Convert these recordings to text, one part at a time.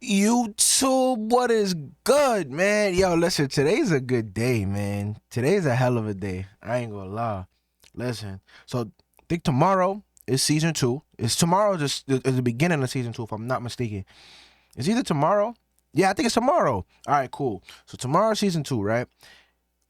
YouTube, what is good, man? Yo, listen, today's a good day, man. Today's a hell of a day. I ain't gonna lie. Listen, so I think tomorrow is season two. It's tomorrow just is the beginning of season two, if I'm not mistaken. It's either tomorrow. Yeah, I think it's tomorrow. All right, cool. So tomorrow season two, right?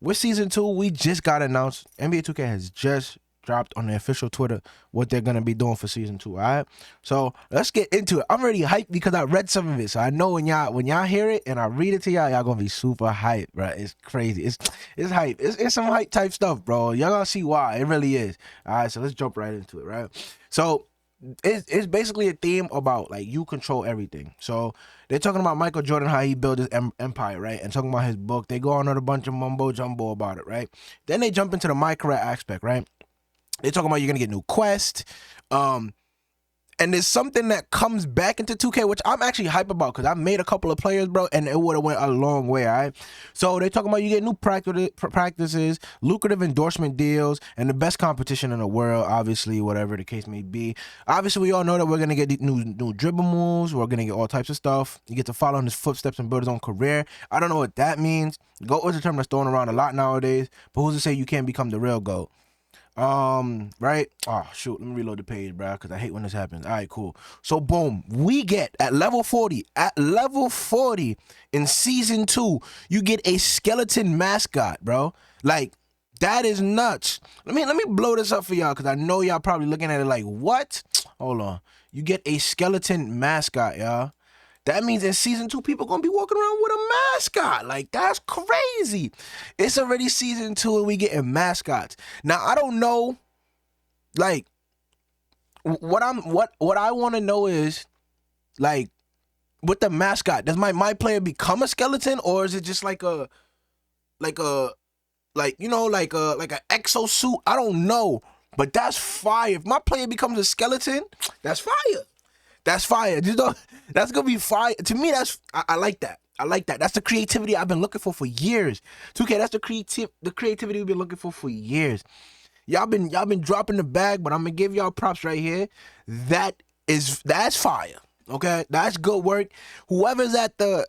With season two, we just got announced. NBA 2K has just dropped on the official Twitter what they're gonna be doing for season two. All right, so let's get into it. I'm already hyped because I read some of it, so I know when y'all hear it and I read it to y'all gonna be super hyped, bro. It's crazy. It's hype. It's some hype type stuff, bro. Y'all gonna see why. It really is. All right, so let's jump right into it, right? So it's basically a theme about like you control everything. So they're talking about Michael Jordan, how he built his empire, right? And talking about his book. They go on a bunch of mumbo jumbo about it, right? Then they jump into the Minecraft aspect, right? They're talking about you're gonna get new quest. And there's something that comes back into 2K, which I'm actually hype about because I made a couple of players, bro, and it would have went a long way, all right? So they're talking about you get new practices, lucrative endorsement deals, and the best competition in the world, obviously, whatever the case may be. Obviously, we all know that we're going to get these new dribble moves. We're going to get all types of stuff. You get to follow in his footsteps and build his own career. I don't know what that means. GOAT is a term that's thrown around a lot nowadays, but who's to say you can't become the real GOAT? Right? Oh shoot, let me reload the page, bro, because I hate when this happens. All right, cool. So boom, we get at level 40 in season 2, you get a skeleton mascot, bro. Like, that is nuts. Let me blow this up for y'all, because I know y'all probably looking at it like, what? Hold on. You get a skeleton mascot, y'all. That means in season 2, people gonna be walking around with a mascot. Like, that's crazy. It's already season 2 and we getting mascots. Now, I don't know, like, what I want to know is, like, with the mascot, does my player become a skeleton, or is it just like a exosuit? I don't know, but that's fire. If my player becomes a skeleton, that's fire. That's fire. You know, that's gonna be fire. To me, I like that. I like that. That's the creativity I've been looking for years. 2K, that's the creativity we've been looking for years. Y'all been dropping the bag, but I'm gonna give y'all props right here. That's fire. Okay, that's good work. Whoever's at the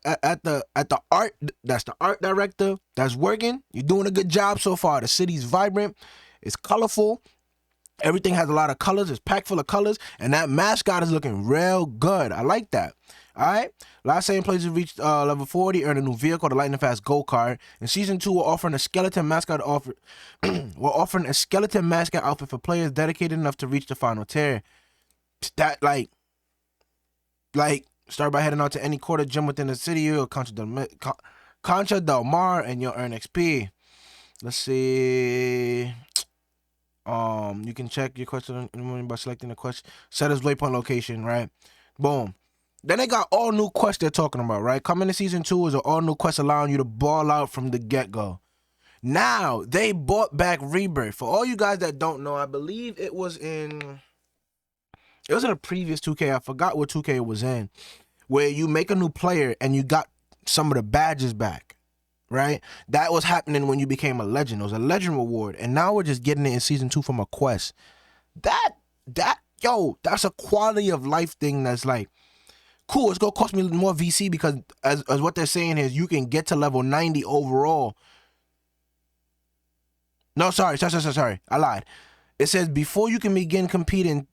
art, that's the art director that's working. You're doing a good job so far. The city's vibrant. It's colorful. Everything has a lot of colors. It's packed full of colors. And that mascot is looking real good. I like that. All right. Last same players reached level 40, earn a new vehicle, the lightning fast go-kart. In season 2, we're offering a skeleton mascot we're offering a skeleton mascot outfit for players dedicated enough to reach the final tier. That like start by heading out to any quarter gym within the city or Concha del Mar, and you'll earn XP. Let's see. You can check your question by selecting the quest. Set as waypoint location, right? Boom. Then they got all new quests they're talking about, right? Coming to season 2 is an all new quest allowing you to ball out from the get-go. Now, they brought back Rebirth. For all you guys that don't know, I believe it was in a previous 2K. I forgot what 2K it was in, where you make a new player and you got some of the badges back. Right? That was happening when you became a legend. It was a legend reward. And now we're just getting it in season 2 from a quest. That's a quality of life thing that's like, cool, it's gonna cost me more VC because as what they're saying is you can get to level 90 overall. No, sorry. I lied. It says before you can begin competing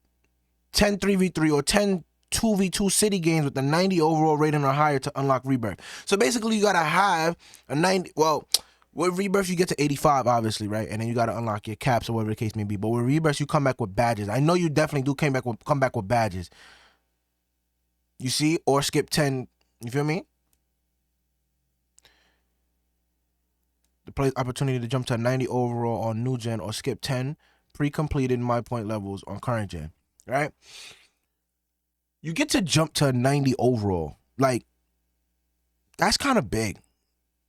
10 3v3 or 10 2v2 city games with a 90 overall rating or higher to unlock Rebirth. So basically you gotta have a 90, well, with Rebirth you get to 85 obviously, right? And then you gotta unlock your caps or whatever the case may be. But with Rebirth you come back with badges. I know you definitely do come back with badges. You see? Or skip 10, you feel me? The player's opportunity to jump to a 90 overall on new gen or skip 10 pre-completed my point levels on current gen, right? You get to jump to a 90 overall. Like, that's kind of big.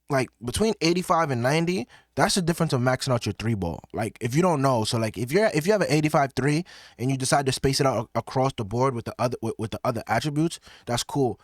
Like, between 85 and 90, that's the difference of maxing out your 3-ball. Like, if you don't know, so like if you have an 85-3 and you decide to space it out across the board with the other attributes, that's cool.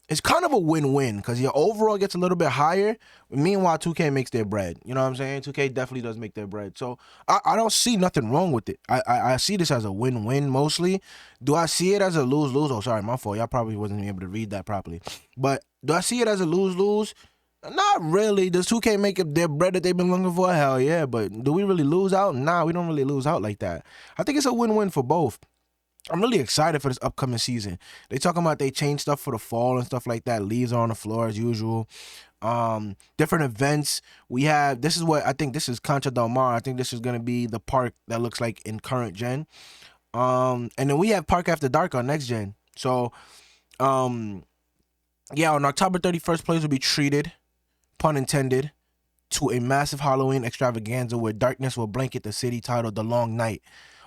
it's kind of a win-win because your overall gets a little bit higher. Meanwhile, 2K makes their bread. You know what I'm saying? 2K definitely does make their bread. So I don't see nothing wrong with it. I see this as a win-win mostly. Do I see it as a lose-lose? Oh, sorry, my fault. Y'all probably wasn't able to read that properly. But do I see it as a lose-lose? Not really. Does 2K make it their bread that they've been looking for? Hell yeah. But do we really lose out? Nah, we don't really lose out like that. I think it's a win-win for both. I'm really excited for this upcoming season. They talking about they change stuff for the fall and stuff like that. Leaves are on the floor as usual. Different events. We have, this is what I think, this is Concha Del Mar. I think this is going to be the park that looks like in current gen. And then we have Park After Dark on next gen. So, yeah, on October 31st, players will be treated, pun intended, to a massive Halloween extravaganza where darkness will blanket the city, titled The Long Night.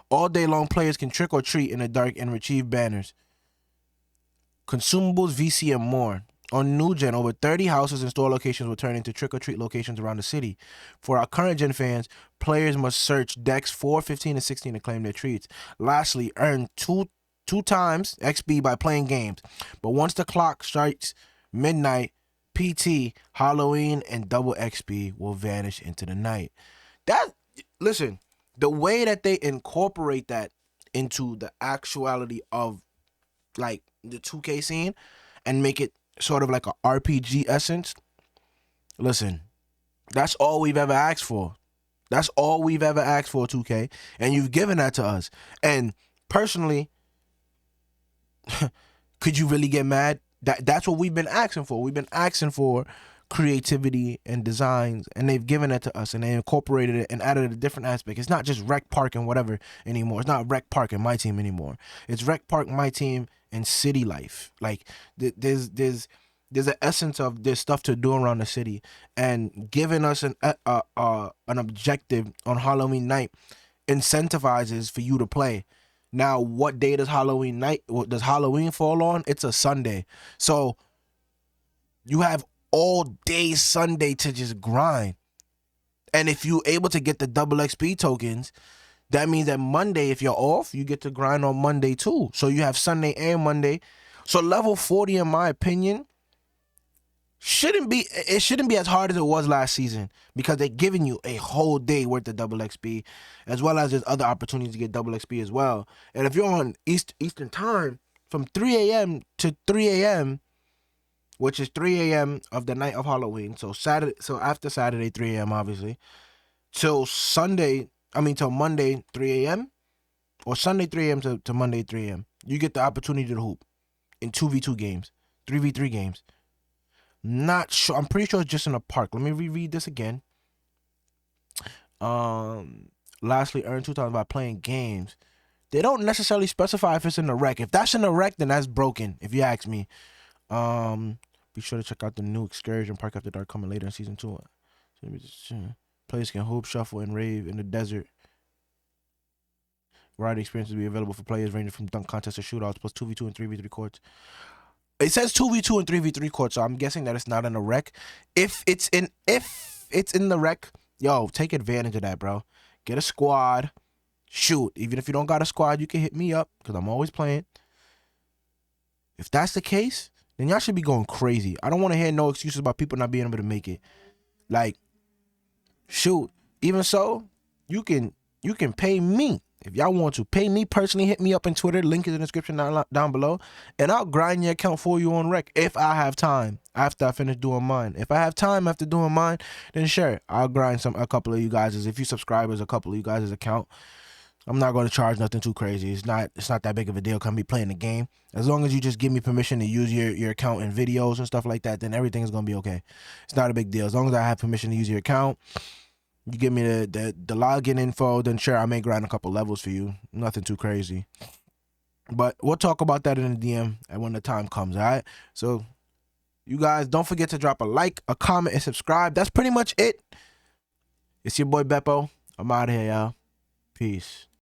All day long, players can trick or treat in the dark and retrieve banners, consumables, VC, and more. On new gen, over 30 houses and store locations will turn into trick or treat locations around the city. For our current gen fans, players must search decks 4, 15, and 16 to claim their treats. Lastly, earn two times XP by playing games. But once the clock strikes midnight, PT, Halloween, and double XP will vanish into the night. Listen, the way that they incorporate that into the actuality of like the 2K scene and make it sort of like a RPG essence. Listen, that's all we've ever asked for. That's all we've ever asked for, 2K, and you've given that to us. And personally, could you really get mad? That's what we've been asking for. We've been asking for creativity and designs, and they've given it to us, and they incorporated it and added a different aspect. It's not just Rec Park and whatever anymore. It's not Rec Park and My Team anymore. It's Rec Park, My Team, and city life. Like there's an essence of there's stuff to do around the city, and giving us an objective on Halloween night incentivizes for you to play. Now, what day does Halloween fall on? It's a Sunday. So you have all day Sunday to just grind. And if you're able to get the double XP tokens, that means that Monday, if you're off, you get to grind on Monday too. So you have Sunday and Monday. So level 40, in my opinion, shouldn't be as hard as it was last season, because they're giving you a whole day worth of double XP, as well as there's other opportunities to get double XP as well. And if you're on Eastern time from 3 a.m. to 3 a.m., which is 3 a.m. of the night of Halloween, so after Saturday 3 a.m. obviously, till Monday 3 a.m. or Sunday 3 a.m. to Monday 3 a.m. you get the opportunity to hoop in 2v2 games, 3v3 games. Not sure. I'm pretty sure it's just in a park. Let me reread this again. Lastly, earn 2 times by playing games. They don't necessarily specify if it's in the rec. If that's in the rec, then that's broken, if you ask me. Be sure to check out the new excursion Park After Dark coming later in season 2. Players can hoop, shuffle, and rave in the desert. Variety experiences will be available for players ranging from dunk contests to shootouts, plus 2v2 and 3v3 courts. It says 2v2 and 3v3 courts, so I'm guessing that it's not in the rec. If it's in the rec, yo, take advantage of that, bro. Get a squad. Shoot, even if you don't got a squad, you can hit me up, because I'm always playing. If that's the case, then y'all should be going crazy. I don't want to hear no excuses about people not being able to make it. Like, shoot, even so, you can pay me. If y'all want to pay me personally, hit me up on Twitter. Link is in the description down below. And I'll grind your account for you on rec if I have time after I finish doing mine. If I have time after doing mine, then sure, I'll grind a couple of you guys'. If you subscribers, a couple of you guys' account. I'm not going to charge nothing too crazy. It's not that big of a deal. Come be playing the game. As long as you just give me permission to use your account in videos and stuff like that, then everything is going to be okay. It's not a big deal. As long as I have permission to use your account, you give me the login info, then sure, I may grind a couple levels for you. Nothing too crazy. But we'll talk about that in the DM and when the time comes, all right? So you guys, don't forget to drop a like, a comment, and subscribe. That's pretty much it. It's your boy Beppo. I'm out of here, y'all. Peace.